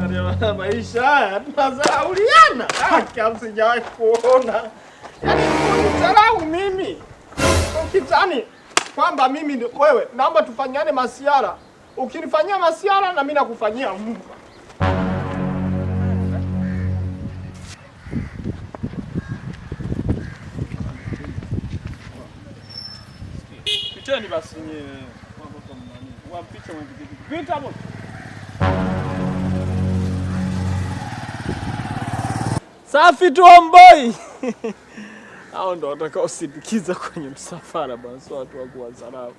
Ndio maisha haya tunazauliana. Kama sijawahi kuona. Yaani unidharau mimi. Ukitani kwamba mimi wewe naomba tufanyane masiara. Ukinifanyia masiara na mimi nakufanyia Mungu. Piteni basi nyewe. Wapicha mwanzo. Pita hapo. Safi tu Omboi. Hao ndo watakao sindikiza kwenye msafara basi, watu wa kuwadharau.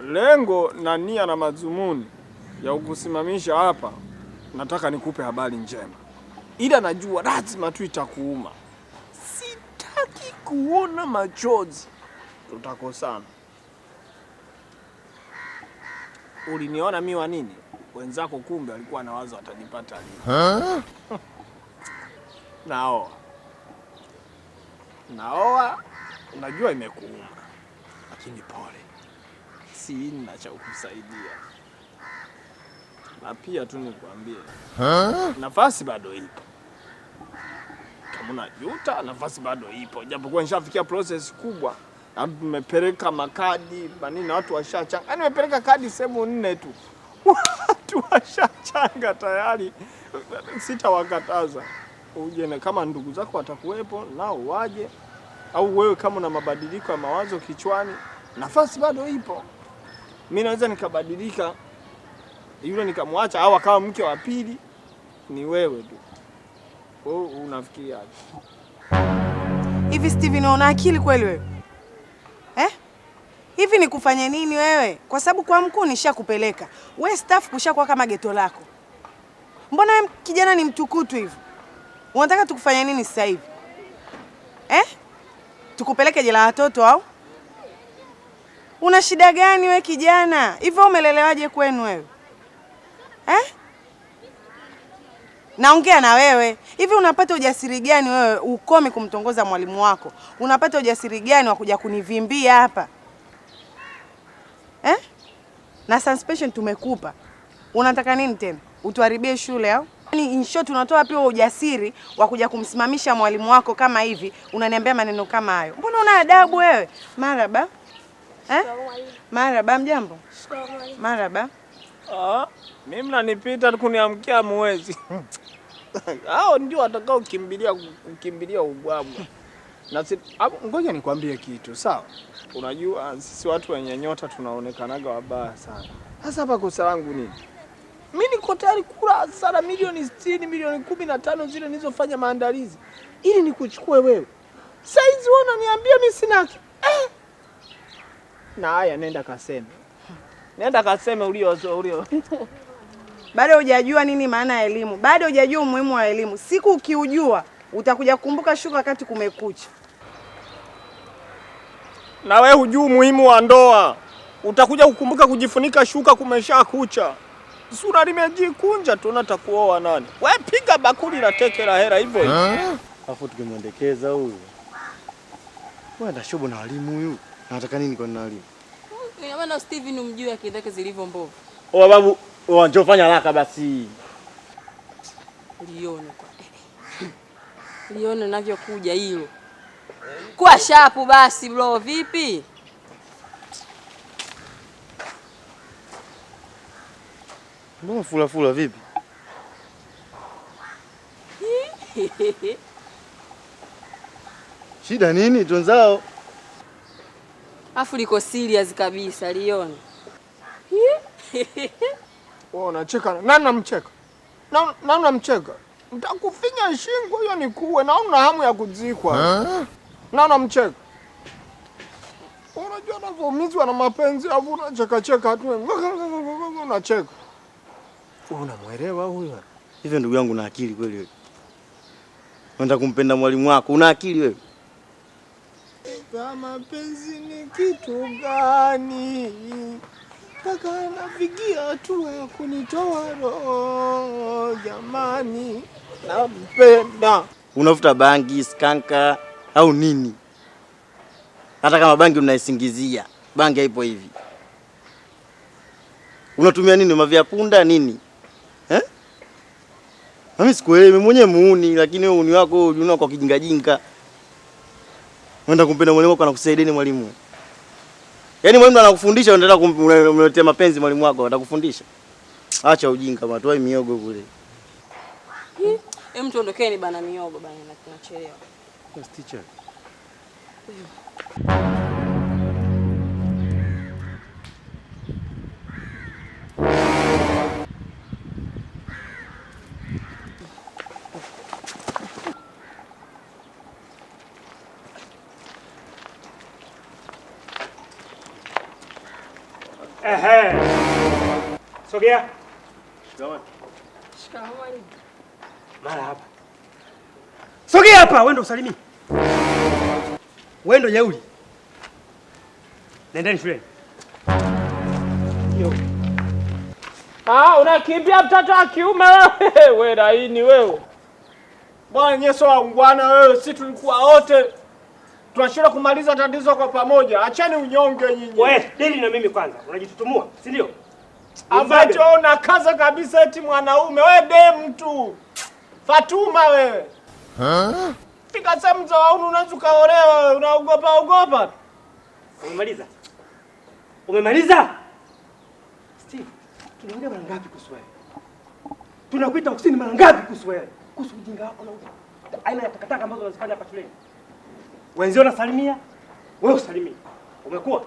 Lengo na nia na madhumuni ya kukusimamisha hapa, nataka nikupe habari njema. Ila najua lazima tu itakuuma. Sitaki kuona machozi. Tutakosana. Uliniona mimi wa nini? Wenzako kumbe walikuwa na wazo watanipata leo. Naoa, unajua imekuuma. Lakini pole. Sina cha kukusaidia. Na pia tu nikwambie. Nafasi bado ipo. Kama unajuta, nafasi bado ipo. Japokuwa nishafikia process kubwa. Na tumepeleka makadi, manini watu washachanga. Yaani nimepeleka kadi sehemu 4 tu. Watu washachanga tayari. Sitawakataza. Uje na kama ndugu zako watakuwepo nao waje, au wewe kama una mabadiliko ya mawazo kichwani, nafasi bado ipo. Mimi naweza nikabadilika, yule nikamwacha au akawa mke wa pili, ni wewe tu. Wewe unafikiria aje? Hivi Steven, una akili kweli wewe? Hivi nikufanye nini wewe? Kwa sababu kwa mkuu nishakupeleka. Wewe staff kushakuwa kama geto lako. Mbona wewe kijana ni mtukutu hivi? Unataka tukufanye nini sasa hivi? Tukupeleke jela watoto au? Una shida gani wewe kijana? Hivyo umelelewaje kwenu wewe? Naongea na wewe. Hivi unapata ujasiri gani wewe ukome kumtongoza mwalimu wako? Unapata ujasiri gani wa kuja kunivimbia hapa? Na suspension tumekupa. Unataka nini tena? Utuharibie shule au? Yaani in short unatoa pia ujasiri wa kuja kumsimamisha mwalimu wako kama hivi, unaniambia maneno kama hayo. Mbona una adabu wewe? Marhaba. Marhaba, mjambo? Marhaba. Mimi mnanipita kuniamkia mwezi. Hao ndio watakao kukimbilia ubwabwa. Na ngoja nikwambie kitu, sawa? Unajua sisi watu wenye nyota tunaonekanaga wabaya sana. Sasa hapa kosa langu nini? Mimi niko tayari kula hasara milioni 60, milioni 15 zile nilizofanya maandalizi ili nikuchukue wewe. Saizi wewe unaniambia mimi sina. Na haya nenda kaseme. Nenda kaseme ulio. Bado hujajua nini maana ya elimu. Bado hujajua umuhimu wa elimu. Siku ukiujua utakuja kukumbuka shuka wakati kumekucha. Na wewe hujui umuhimu wa ndoa. Utakuja kukumbuka kujifunika shuka kumesha kucha. Sura limejikunja tu natakuoa nani? Wewe piga bakuli la teke la hera hivyo hivyo. Afu tukimwendekeza huyu. Wewe ndio shobo na walimu huyu. Nataka nini kwa walimu? Ina maana Steven umjue akili zake zilivyo mbovu. Babu, njoo fanya haraka basi. Lione navyokuja hilo. Kwa shapu basi bro, vipi? Mbona fula vipi? Shida nini tunzao? Afu liko serious kabisa Lione. Wewe unacheka. Nani namcheka? Nani namcheka? Nitakufinya shingo hiyo nikuwe na una hamu ya kuzikwa. Nani namcheka? Unajua unaumizwa na mapenzi afu unacheka tu. Unacheka. Wewe unamuelewa huyo? Hivyo ndugu yangu una akili kweli wewe? Unataka kumpenda mwalimu wako, una akili wewe? Kama mapenzi ni kitu gani? Kaka nafikia tu ya kunitoa roho jamani. Nampenda. Unafuta bangi, skanka au nini? Hata kama bangi mnaisingizia, bangi haipo hivi. Unatumia nini? Mavya punda nini? Mimi sikuelewi, mimi mwenyewe muuni, lakini wewe uni wako unaona kwa kijinga jinga. Unaenda kumpenda mwalimu wako anakusaidia mwalimu. Yaani mwalimu anakufundisha unaendelea kumletea mapenzi mwalimu wako atakufundisha. Acha ujinga bwana, toa miogo kule. Hem, tuondokeni bana miogo bana na tunachelewa. Yes, teacher. Sogea. Shikamoo mwalimu. Mara hapa. Sogea hapa, wewe ndo usalimii. Wewe ndo jeuri. Nendeni shuleni. Yo. Unakimbia mtoto wa kiume wewe. Wewe laini wewe. Bwana nyeso waungwana wewe, sisi tulikuwa wote tunashinda kumaliza tatizo kwa pamoja. Acheni unyonge nyinyi. Wewe, dili na mimi kwanza. Unajitutumua, si ndio? Ambacho unakaza kabisa eti mwanaume. Wewe dem tu. Fatuma wewe. Fika sehemu za wauni unaweza kaolewa wewe, unaogopa. Umemaliza? Umemaliza? Steve, tunaongea mara ngapi kuhusu wewe? Tunakuita ofisini mara ngapi kuhusu wewe? Kuhusu ujinga wako na aina ya takataka ambazo unazifanya hapa shuleni. Wenzio nasalimia, wewe usalimii. Umekuwa?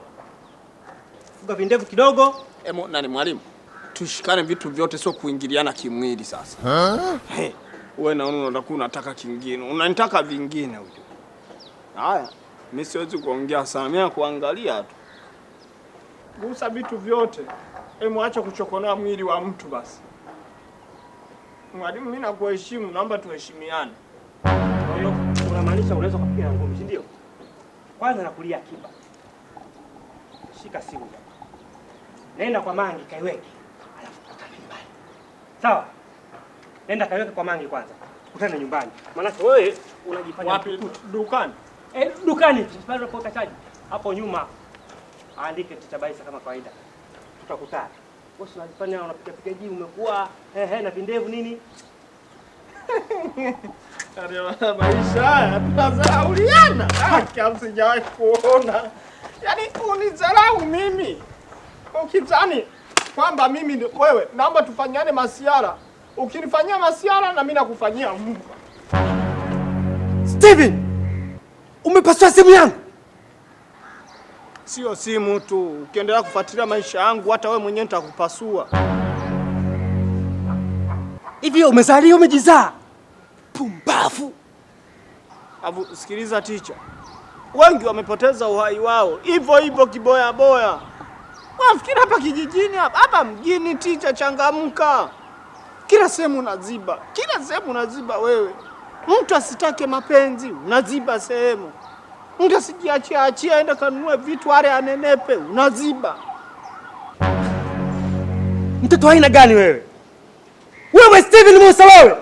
Fuga vindevu kidogo. Nani mwalimu? Tushikane vitu vyote, sio kuingiliana kimwili sasa. Wewe naona unataka kingine. Unanitaka vingine huyo. Haya, mimi siwezi kuongea sana. Mimi nakuangalia tu. Gusa vitu vyote. Acha kuchokonoa mwili wa mtu basi. Mwalimu, mimi nakuheshimu, naomba tuheshimiane. Unamaanisha unaweza kupiga ngumi, si ndio? Kwanza nakulia akiba. Shika simu. Nenda kwa Mangi kaiweke. Alafu tukutane nyumbani. Sawa? Nenda kaiweke kwa Mangi kwanza. Tukutane nyumbani. Maana wewe unajifanya wapi? Dukani. Dukani, pale kwa kachaji. Hapo nyuma aandike tutabaisa kama kawaida. Tutakutana. Wewe unajifanya unapiga jiu umekuwa na vindevu nini? Ariana maisha haya tunazauliana. Kama sijawahi kuona. Yaani unizarau mimi. Ukizani kwamba mimi wewe naomba tufanyane masiara. Ukinifanyia masiara na mimi nakufanyia Mungu. Steven! Umepasua simu yangu. Sio simu tu. Ukiendelea kufuatilia maisha yangu hata wewe mwenyewe nitakupasua. Hivi umezaliwa umejizaa? Pumbavu. Sikiliza teacher. Wengi wamepoteza uhai wao. Hivyo kiboya boya. Wafikiri hapa kijijini hapa mjini teacher, changamka. Kila sehemu unaziba wewe. Mtu asitake mapenzi, unaziba sehemu. Mtu asijiachia aende kanunue vitu ale anenepe, unaziba. Mtoto aina gani wewe? Wewe Steven Musa wewe.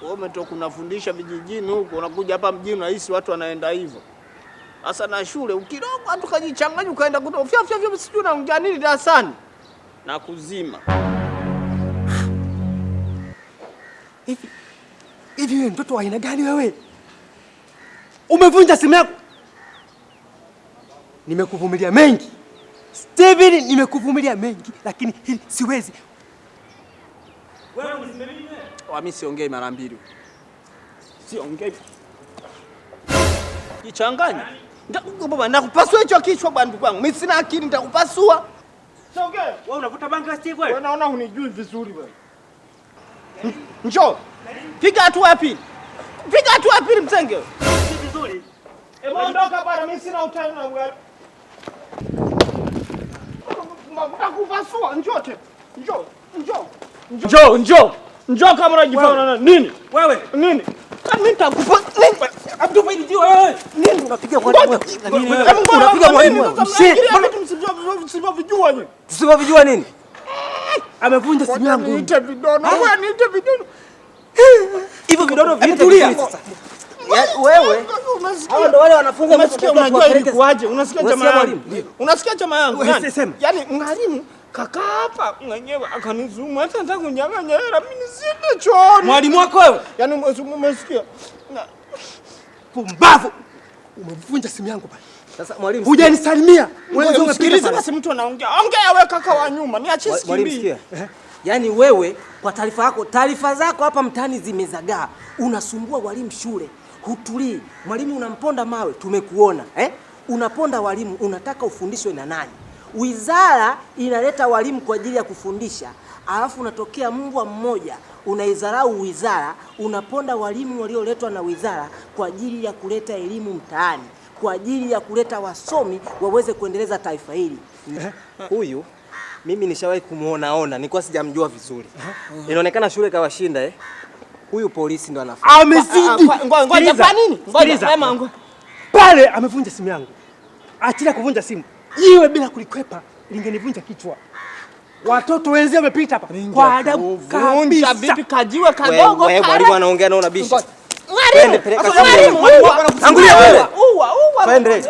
Wewe umetoka kunafundisha vijijini huko, unakuja hapa mjini unahisi watu wanaenda hivyo. Sasa na shule ukidogo watu kajichanganya ukaenda kutofia sijui unaongea nini darasani na kuzima. Hivi wewe mtoto wa aina gani wewe? Umevunja simu yako. Nimekuvumilia mengi. Steven, nimekuvumilia mengi lakini hili siwezi. Wewe usimamie. Mimi siongei mara mbili. Siongei. Jichanganya. Nakupasua hicho kichwa bwana ndugu wangu. Mimi sina akili nitakupasua. Siongee. Wewe unavuta bangi Steve wewe? Wewe naona hunijui vizuri wewe. Njoo. Piga hatua ya pili. Mtenge. Si vizuri. Ondoka bwana, mimi sina utani na wewe. Nakupasua, njoo tena. Njoo kama unajifanya nini? Wewe. Nini? Mimi nitakupa nini? Abdu ndio wewe. Nini unapiga kwa nini? Unapiga mwalimu. Msivijua nyinyi. Tusivijua nini? Amevunja simu yangu. Niite vidono. Wewe niite vidono. Hivyo vidono vitulia sasa. Wewe hao ndio wale wanafunzi unasikia unajua ilikuaje? Unasikia jamaa yangu? Unasikia jamaa yangu? Yaani mwalimu kaka hapa mwenyewe akanizumu hata nataka kunyang'anya hela mimi nisiende chooni. Mwalimu wako wewe? Yaani umesikia? Pumbavu. Umevunja simu yangu pale. Sasa mwalimu, hujanisalimia. Wewe sikiliza basi mtu anaongea. Ongea wewe kaka wa nyuma. Niachie sikimbii. Yaani wewe kwa taarifa yako, taarifa zako hapa mtaani zimezagaa. Unasumbua walimu shule. Hutulii. Mwalimu unamponda mawe, tumekuona, Unaponda walimu, unataka ufundishwe na nani? Wizara inaleta walimu kwa ajili ya kufundisha, alafu unatokea mbwa mmoja, unaidharau wizara, unaponda walimu walioletwa na wizara kwa ajili ya kuleta elimu mtaani, kwa ajili ya kuleta wasomi waweze kuendeleza taifa hili. Huyu mimi nishawahi kumuona, nilikuwa sijamjua vizuri. Inaonekana shule kawashinda, Huyu polisi ndo anafanya. Amezidi. Ngoja kwa nini? Ngoja mama. Pale amevunja simu yangu. Achilia kuvunja simu. Iwe bila kulikwepa lingenivunja kichwa. Watoto wenzao wamepita hapa kwa adabu kabisa. Vipi kajiwe kadogo? Wewe mwalimu anaongea na unabisha. Mwalimu. Tangulia wewe. Twende.